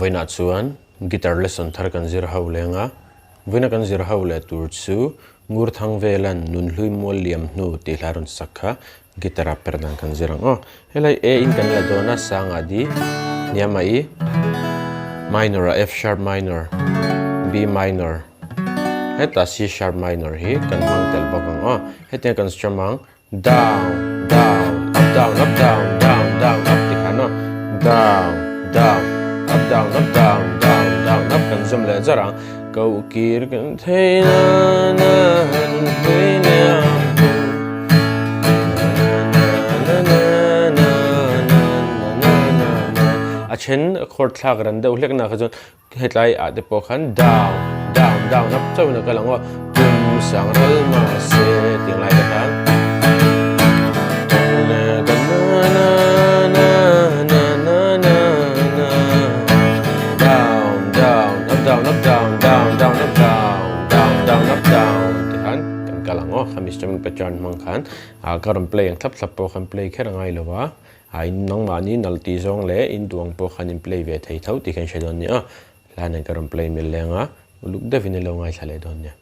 voina chuan guitar lesson thar kan zir ho lenga voina kan zir ho le tur chu Ngurthangvela Nunhlui mual liam hnu ti hlarun sakha guitar perhdan kan zirang helai a in kan la dona sanga di niamai minor F sharp minor B minor heta C sharp minor hi kan mang tel bakang hete kan stramang down down up down up down down down up ti khano down down up down up down down down up kan zum le zarang câu kir kan thei na na thei na a chen chord thak ran deuh hlek na khajun hetlai a te po khan down down down up chau na kalang tum sang ral ma se ting lai ka khamis chamin pechan mang khan karam play ang thlap thlap po khan play khera ngai lowa in nang mani nalti zong le in duang po khan in play ve thei thau ti khan shedon ni la nan karam play mil lenga luk da vinelo ngai thale don nya